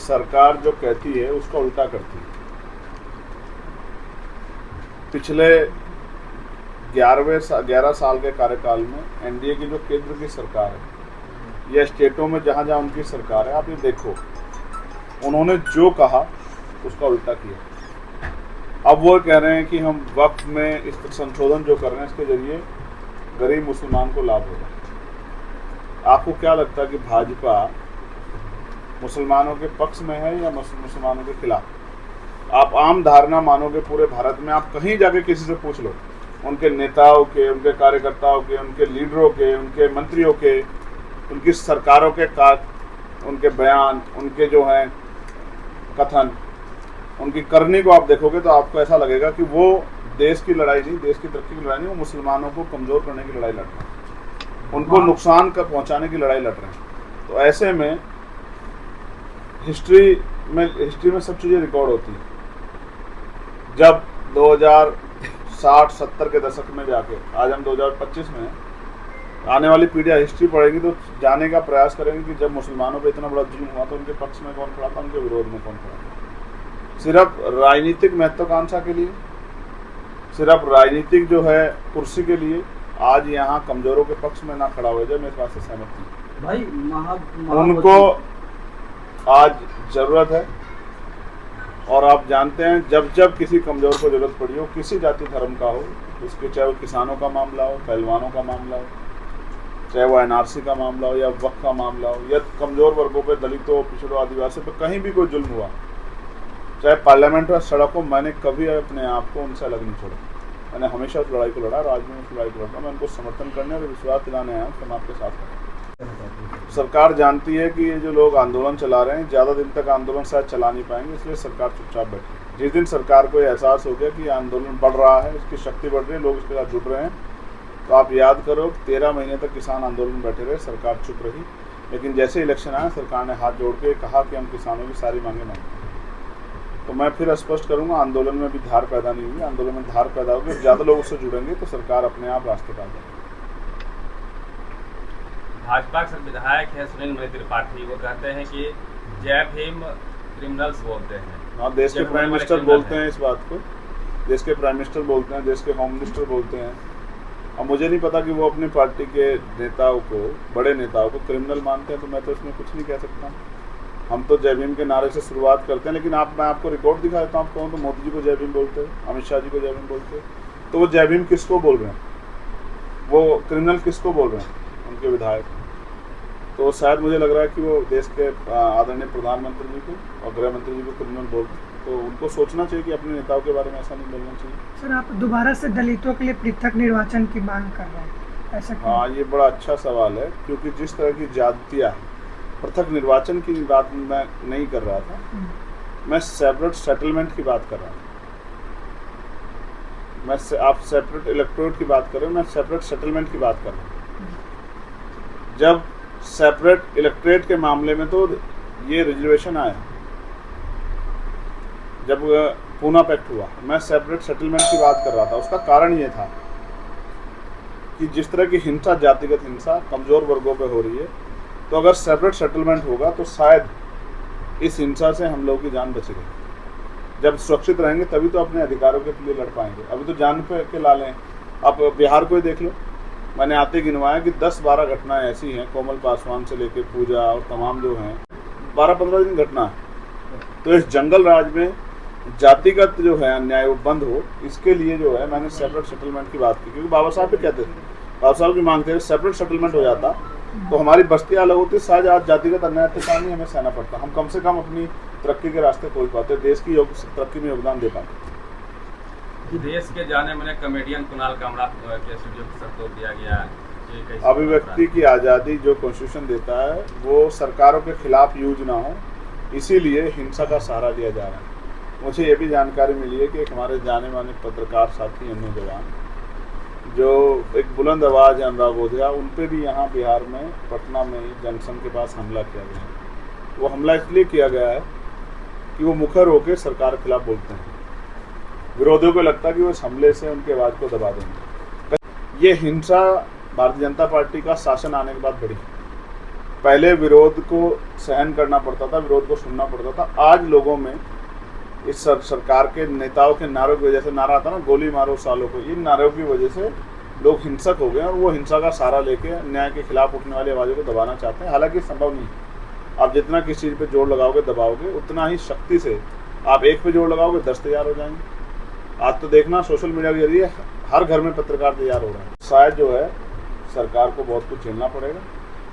सरकार जो कहती है उसका उल्टा करती है। पिछले 11 साल के कार्यकाल में एनडीए की जो केंद्र की सरकार है या स्टेटों में जहाँ जहाँ उनकी सरकार है, आप ये देखो, उन्होंने जो कहा उसका उल्टा किया। अब वो कह रहे हैं कि हम वक्फ में इस संशोधन जो कर रहे हैं इसके जरिए गरीब मुसलमान को लाभ होगा। आपको क्या लगता है कि भाजपा मुसलमानों के पक्ष में है या मुसलमानों के खिलाफ? आप आम धारणा मानोगे पूरे भारत में, आप कहीं जाके किसी से पूछ लो, उनके नेताओं के, उनके कार्यकर्ताओं के, उनके लीडरों के, उनके मंत्रियों के, उनकी सरकारों के उनके बयान, उनके जो हैं कथन, उनकी करनी को आप देखोगे तो आपको ऐसा लगेगा कि वो देश की लड़ाई नहीं, देश की तरक्की की लड़ाई नहीं, वो मुसलमानों को कमज़ोर करने की लड़ाई लड़ रहे हैं, उनको नुकसान कर पहुंचाने की लड़ाई लड़ रहे हैं। तो ऐसे में हिस्ट्री में सब चीज़ें रिकॉर्ड होती हैं। जब 2060-70 के दशक में जाके आज हम 2025 में आने वाली पीढ़ियाँ हिस्ट्री पढ़ेगी तो जानने का प्रयास करेंगे कि जब मुसलमानों पे इतना बड़ा जुल्म हुआ तो उनके पक्ष में कौन खड़ा था, उनके विरोध में कौन खड़ा था। सिर्फ राजनीतिक महत्वाकांक्षा के लिए, सिर्फ राजनीतिक जो है कुर्सी के लिए आज यहाँ कमजोरों के पक्ष में ना खड़ा हो जाए, मैं इस बात से सहमत हूँ भाई। उनको आज जरूरत है, और आप जानते हैं जब जब किसी कमजोर को जरूरत पड़ी हो, किसी जाति धर्म का हो, उसके चाहे वो किसानों का मामला हो, पहलवानों का मामला हो, चाहे वो एनआरसी का मामला हो या वक्फ का मामला हो, या कमजोर वर्गों पे, दलितों, पिछड़ों, आदिवासी पे कहीं भी कोई जुल्म हुआ, चाहे पार्लियामेंट में सड़क हो, मैंने कभी अपने आप को उनसे अलग नहीं छोड़ा। मैंने हमेशा उस लड़ाई को लड़ा, आज में उस लड़ाई को लड़ा। मैं उनको समर्थन करने और विश्वास दिलाने आया हूँ कि हम आपके साथ हैं। सरकार जानती है कि ये जो लोग आंदोलन चला रहे हैं ज़्यादा दिन तक आंदोलन शायद चला नहीं पाएंगे, इसलिए सरकार चुपचाप बैठी। जिस दिन सरकार को एहसास हो गया कि आंदोलन बढ़ रहा है, उसकी शक्ति बढ़ रही है, लोग इसके साथ जुड़ रहे हैं, तो आप याद करो 13 महीने तक किसान आंदोलन बैठे रहे, सरकार चुप रही। लेकिन जैसे इलेक्शन आया, सरकार ने हाथ जोड़ के कहा कि हम किसानों की सारी मांगें मांगते हैं। तो मैं फिर स्पष्ट करूँगा, आंदोलन में भी धार पैदा नहीं हुई। आंदोलन में धार पैदा होगी, ज़्यादा लोग उससे जुड़ेंगे तो सरकार अपने आप रास्ते पर आ जाएगी। भाजपा के विधायक है सुनील त्रिपाठी, वो कहते हैं कि जय भीम क्रिमिनल्स बोलते हैं। हाँ, देश के प्राइम मिनिस्टर बोलते हैं इस बात को, देश के प्राइम मिनिस्टर बोलते हैं, देश के होम मिनिस्टर बोलते हैं। अब मुझे नहीं पता कि वो अपनी पार्टी के नेताओं को, बड़े नेताओं को क्रिमिनल मानते हैं, तो मैं तो इसमें कुछ नहीं कह सकता। हम तो जय भीम के नारे से शुरुआत करते हैं, लेकिन मैं आपको रिकॉर्ड दिखा देता हूँ। कहूँ तो मोदी जी को जय भीम बोलते हैं, अमित शाह जी को जय भीम बोलते हैं, तो वो जय भीम किसको बोल रहे हैं? वो क्रिमिनल किसको बोल रहे हैं? उनके विधायक। तो शायद मुझे लग रहा है कि वो देश के आदरणीय प्रधानमंत्री जी को और गृह मंत्री जी को क्रिमिनल बोलते हैं, तो उनको सोचना चाहिए कि अपने नेताओं के बारे में ऐसा नहीं बोलना चाहिए। सर, आप दोबारा से दलितों के लिए पृथक निर्वाचन की मांग कर रहे हैं, ऐसा क्यों? हाँ, ये बड़ा अच्छा सवाल है, क्योंकि जिस तरह की जातियाँ, पृथक निर्वाचन की बात मैं नहीं कर रहा था, मैं सेपरेट सेटलमेंट की बात कर रहा था। आप सेपरेट इलेक्टोरेट की बात कर रहे हो, मैं सेपरेट सेटलमेंट की बात कर रहा हूँ। जब सेपरेट इलेक्टोरेट के मामले में तो ये रिजर्वेशन आया, जब पूना पैक्ट हुआ, मैं सेपरेट सेटलमेंट की बात कर रहा था। उसका कारण ये था कि जिस तरह की हिंसा, जातिगत हिंसा कमज़ोर वर्गों पे हो रही है, तो अगर सेपरेट सेटलमेंट होगा तो शायद इस हिंसा से हम लोगों की जान बचेगी। जब सुरक्षित रहेंगे तभी तो अपने अधिकारों के लिए लड़ पाएंगे। अभी तो जान पे के लाल हैं। आप बिहार को ही देख लो, मैंने आते गिनवाया कि 10-12 घटनाएं ऐसी हैं, कोमल पासवान से लेकर पूजा और तमाम जो हैं, 12-15 दिन घटना है। तो इस जंगल राज में जातिगत जो है अन्याय वो बंद हो, इसके लिए जो है मैंने सेपरेट सेटलमेंट की बात की, क्योंकि बाबा साहब भी कहते थे, बाबा साहब की मांग थे, सेपरेट सेटलमेंट हो जाता तो हमारी बस्तियाँ अलग होती, शायद आज जातिगत अन्याय अत्याचार नहीं हमें सहना पड़ता, हम कम से कम अपनी तरक्की के रास्ते खोज पाते, देश की तरक्की में योगदान दे पाते। देश के जाने माने कॉमेडियन कुणाल कामरा के स्टूडियो पर तोड़ दिया गया। अभिव्यक्ति की आज़ादी जो कॉन्स्टिट्यूशन देता है वो सरकारों के खिलाफ यूज ना हो, इसीलिए हिंसा का सहारा लिया जा रहा है। मुझे ये भी जानकारी मिली है कि एक हमारे जाने माने पत्रकार साथी हैं नौजवान, जो एक बुलंद आवाज़ है अनुराग ओझा, उन पे भी यहाँ बिहार में पटना में जंक्शन के पास हमला किया गया है। वो हमला इसलिए किया गया है कि वो मुखर होकर सरकार के खिलाफ बोलते हैं, विरोधियों को लगता है कि वो इस हमले से उनकी आवाज़ को दबा देंगे। ये हिंसा भारतीय जनता पार्टी का शासन आने के बाद बढ़ी, पहले विरोध को सहन करना पड़ता था, विरोध को सुनना पड़ता था। आज लोगों में इस सरकार के नेताओं के नारों की वजह से, नारा आता ना गोली मारो सालों को, इन नारों की वजह से लोग हिंसक हो गए और वो हिंसा का सहारा लेके न्याय के खिलाफ उठने वाली आवाज़ों को दबाना चाहते हैं। हालांकि संभव नहीं। आप जितना किसी चीज़ पे जोर लगाओगे, दबाओगे, उतना ही शक्ति से आप एक पे जोर लगाओगे 10 तैयार हो जाएंगे। आज तो देखना सोशल मीडिया के जरिए हर घर में पत्रकार तैयार हो रहे हैं। शायद जो है सरकार को बहुत कुछ झेलना पड़ेगा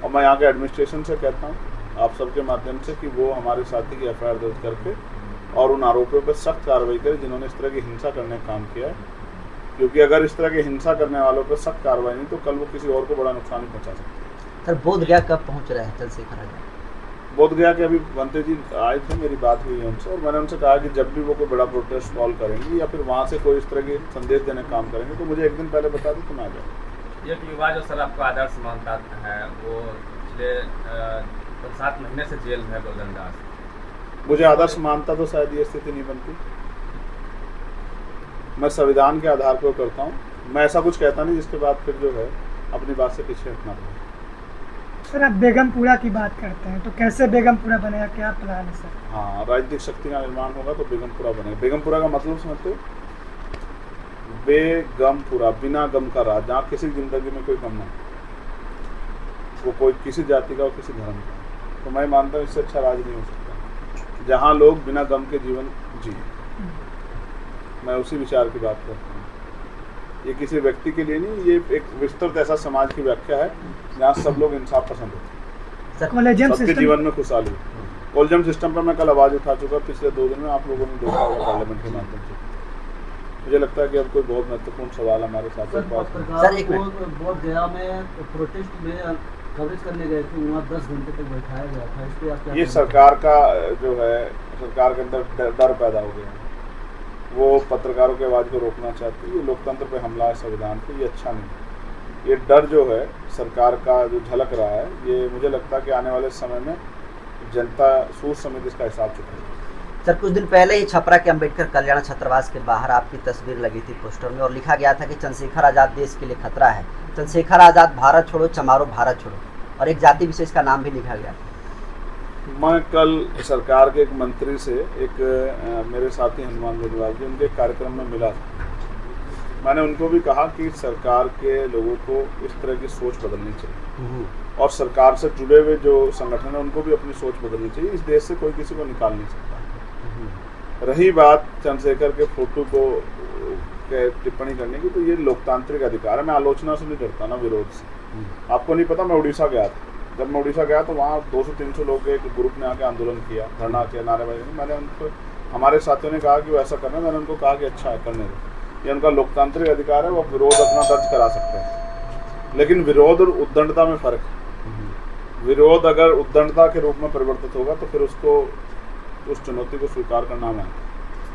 और मैं यहाँ के एडमिनिस्ट्रेशन से कहता हूँ आप सबके माध्यम से कि वो हमारे साथी की FIR दर्ज करके और उन आरोपियों पर सख्त कार्रवाई करे जिन्होंने इस तरह की हिंसा करने का काम किया है। क्योंकि अगर इस तरह की हिंसा करने वालों पर सख्त कार्रवाई नहीं तो कल वो किसी और को बड़ा नुकसान ही पहुँचा सकते हैं। सर बोधगया कब पहुँच रहे हैं चंद्रशेखर आजाद? बोधगया के अभी वंते जी आए थे, मेरी बात हुई है उनसे और मैंने उनसे कहा कि जब भी वो कोई बड़ा प्रोटेस्ट कॉल करेंगे या फिर वहाँ से कोई इस तरह की संदेश देने का काम करेंगे तो मुझे एक दिन पहले बता दें तो मैं आ जाऊँ। एक युवा जो सर आपको आदर्श मानता है वो पिछले 7 महीने से जेल में है, गोल्डन दास। मुझे आदर्श मानता तो शायद ये स्थिति नहीं बनती। मैं संविधान के आधार पर करता हूँ, मैं ऐसा कुछ कहता नहीं जिसके बाद फिर जो है अपनी बात से पीछे हटना पड़े। सर आप बेगमपुरा की बात करते हैं तो कैसे बेगमपुरा बनेगा, क्या प्लान है सर? हाँ, राजनीतिक शक्ति का निर्माण होगा तो बेगमपुरा बनेगा। बेगमपुरा का मतलब समझते हो? बेगमपुरा, बिना गम का राज, जहाँ किसी की जिंदगी में कोई गम ना, वो कोई किसी जाति का और किसी धर्म का। तो मैं मानता हूँ इससे अच्छा राज नहीं हो सकता जहाँ लोग बिना गम के जीवन जिए। मैं उसी विचार की बात करता हूँ। ये किसी व्यक्ति के लिए नहीं, ये एक विस्तृत ऐसा समाज की व्याख्या है जहाँ सब लोग इंसाफ पसंद होते हैं, कॉलेजियम सबके सिस्टम जीवन में खुशहाली। कॉलेजियम सिस्टम पर मैं कल आवाज़ उठा चुका, पिछले 2 दिन में आप लोगों ने देखा होगा पार्लियामेंट के माध्यम से। मुझे लगता है कि अब कोई बहुत महत्वपूर्ण सवाल हमारे साथ सर एक मिनट, बोधगया में प्रोटेस्ट में कवरेज करने गए थे, वहाँ 10 घंटे तक बैठाया गया था। इस पे आप क्या ये सरकार का जो है, सरकार के अंदर डर पैदा हो गया है। वो पत्रकारों की आवाज़ को रोकना चाहती है, ये लोकतंत्र पे हमला है, संविधान पे, ये अच्छा नहीं। ये डर जो है सरकार का जो झलक रहा है, ये मुझे लगता है कि आने वाले समय में जनता सूझ समझ इसका हिसाब चुकेगी। सर कुछ दिन पहले ही छपरा के अंबेडकर कल्याण छात्रावास के बाहर आपकी तस्वीर लगी थी पोस्टर में और लिखा गया था कि चंद्रशेखर आजाद देश के लिए खतरा है, चंद्रशेखर आजाद भारत छोड़ो, चमारो भारत छोड़ो, और एक जाति विशेष का नाम भी लिखा गया। मैं कल सरकार के एक मंत्री से मेरे साथी हनुमान बेनीवाल जी, उनके कार्यक्रम में मिला था। मैंने उनको भी कहा कि सरकार के लोगों को इस तरह की सोच बदलनी चाहिए और सरकार से जुड़े हुए जो संगठन है उनको भी अपनी सोच बदलनी चाहिए। इस देश से कोई किसी को निकाल नहीं सकता। रही बात चंद्रशेखर के फोटो को टिप्पणी करने की, तो ये लोकतांत्रिक अधिकार है। मैं आलोचना से नहीं डरता ना विरोध से। आपको नहीं पता, मैं उड़ीसा गया था। जब मैं उड़ीसा गया तो वहाँ 200-300 लोग के एक ग्रुप ने आके आंदोलन किया, धरना किया, नारेबाजी। मैंने उनको, हमारे साथियों ने कहा कि वो ऐसा करना, मैंने उनको कहा कि अच्छा है, करने दो, ये उनका लोकतांत्रिक अधिकार है, वो विरोध अपना दर्ज करा सकते हैं। लेकिन विरोध और उद्दंडता में फ़र्क है। विरोध अगर उद्दंडता के रूप में परिवर्तित होगा तो फिर उसको, उस चुनौती को स्वीकार करना है।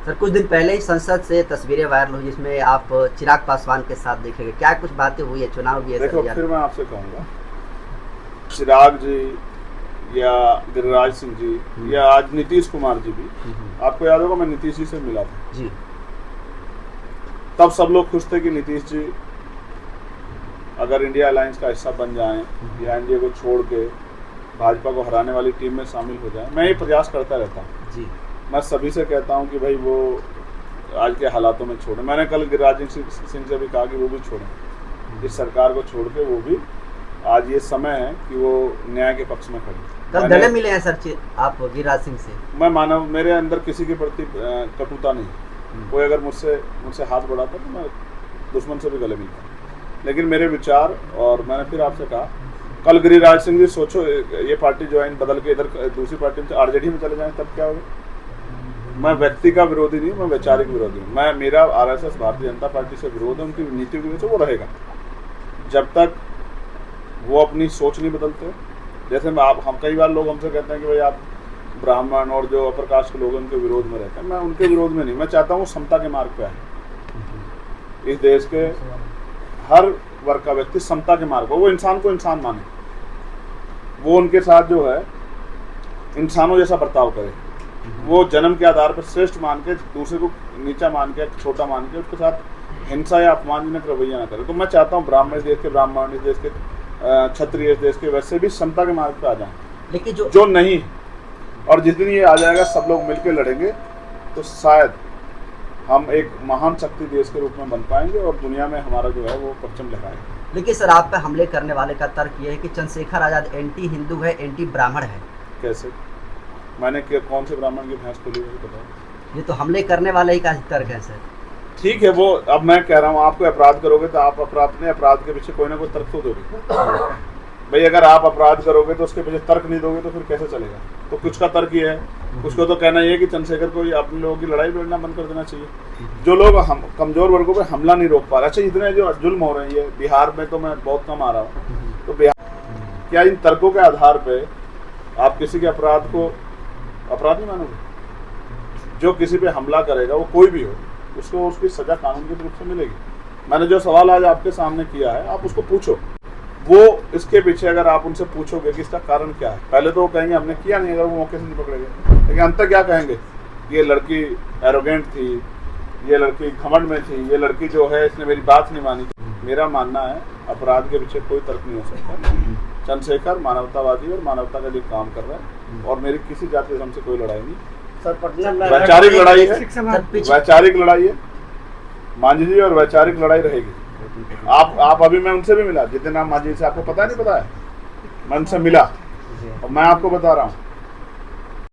सर कुछ दिन पहले ही संसद से तस्वीरें वायरल हुई जिसमें आप चिराग पासवान के साथ देखे गए, क्या कुछ बातें हुई है? चुनाव भी है देखो, फिर मैं आपसे कहूँगा, चिराग जी या गिरिराज सिंह जी या आज नीतीश कुमार जी भी, आपको याद होगा मैं नीतीश जी से मिला था जी। तब सब लोग खुश थे कि नीतीश जी अगर इंडिया अलायंस का हिस्सा बन जाएं या एनडीए को छोड़ के भाजपा को हराने वाली टीम में शामिल हो जाएं। मैं ये प्रयास करता रहता हूँ जी। मैं सभी से कहता हूँ कि भाई वो आज के हालातों में छोड़ें। मैंने कल गिरिराज सिंह से भी कहा कि वो भी छोड़ें, इस सरकार को छोड़ के वो भी, आज ये समय है कि वो न्याय के पक्ष में खड़े। कल गले मिले हैं सर आप गिरिराज सिंह से? मैं मानव, मेरे अंदर किसी के प्रति कटुता नहीं। कोई अगर मुझसे हाथ बढ़ाता तो मैं दुश्मन से भी गले मिलता, लेकिन मेरे विचार, और मैंने फिर आपसे कहा कल गिरिराज सिंह जी सोचो ये पार्टी ज्वाइन बदल के इधर दूसरी पार्टी में आरजेडी में चले जाएं तब क्या होगा। मैं व्यक्ति का विरोधी नहीं, मैं वैचारिक विरोधी हूँ। मेरा आरएसएस भारतीय जनता पार्टी से विरोध है, उनकी नीतियों की वजह से वो रहेगा जब तक वो अपनी सोच नहीं बदलते। जैसे हम कई बार लोग हमसे कहते हैं कि भाई आप ब्राह्मण और जो अपर कास्ट के लोग उनके विरोध में रहते हैं। मैं उनके विरोध में नहीं, मैं चाहता हूँ समता के मार्ग पे आए। इस देश के हर वर्ग का व्यक्ति समता के मार्ग पर, वो इंसान को इंसान माने, वो उनके साथ जो है इंसानों जैसा बर्ताव करे, वो जन्म के आधार पर श्रेष्ठ मान के दूसरे को नीचा मान के, छोटा मान के उसके साथ हिंसा या अपमानजनक रवैया ना करे। तो मैं चाहता हूँ ब्राह्मण, इस देश के ब्राह्मण, इस देश के क्षत्रिय देश के, वैसे भी समता के मार्ग पे आ जाएं। लेकिन जो नहीं, और जिस दिन ये आ जाएगा सब लोग मिलकर लड़ेंगे तो शायद हम एक महान शक्ति देश के रूप में बन पाएंगे और दुनिया में हमारा जो है वो परचम लहराएगा। लेकिन सर आप पे हमले करने वाले का तर्क ये है कि चंद्रशेखर आजाद एंटी हिंदू है, एंटी ब्राह्मण है। कैसे? मैंने कौन से ब्राह्मण की भैंस खोली है बताओ? ये तो हमले करने वाले ही का तर्क है सर। ठीक है, वो अब मैं कह रहा हूँ आपको अपराध करोगे तो आप अपने अपराध के पीछे कोई ना कोई तर्क तो दोगे भाई। अगर आप अपराध करोगे तो उसके पीछे तर्क नहीं दोगे तो फिर कैसे चलेगा? तो कुछ का तर्क ये है, उसको तो कहना ये है कि चंद्रशेखर को अपने लोगों की लड़ाई लड़ना बंद कर देना चाहिए। जो लोग हम कमजोर वर्गों पे हमला नहीं रोक पा रहे, अच्छा इतने जो जुल्म हो रहे हैं बिहार में, तो मैं बहुत कम आ रहा हूँ, तो बिहार क्या इन तर्कों के आधार पे आप किसी के अपराध को अपराध नहीं मानोगे? जो किसी पे हमला करेगा वो कोई भी हो, उसको उसकी सजा कानून के रूप से मिलेगी। मैंने जो सवाल आज आपके सामने किया है आप उसको पूछो, वो इसके पीछे अगर आप उनसे पूछोगे कि इसका कारण क्या है, पहले तो वो कहेंगे हमने किया नहीं, अगर वो मौके से नहीं पकड़े गए, लेकिन अंत क्या कहेंगे? ये लड़की एरोगेंट थी, ये लड़की घमंड में थी, ये लड़की जो है इसने मेरी बात नहीं मानी। मेरा मानना है अपराध के पीछे कोई तर्क नहीं हो सकता। चंद्रशेखर मानवतावादी और मानवता का लिए काम कर रहा है और मेरी किसी जाति धर्म से कोई लड़ाई नहीं। सर पटना में वैचारिक लड़ाई है, सर, वैचारिक लड़ाई है मांझी जी, और वैचारिक लड़ाई रहेगी। आप अभी मैं उनसे भी मिला, जितने नाम मांझी से आपको पता नहीं पता है, मैं उनसे मिला और मैं आपको बता रहा हूँ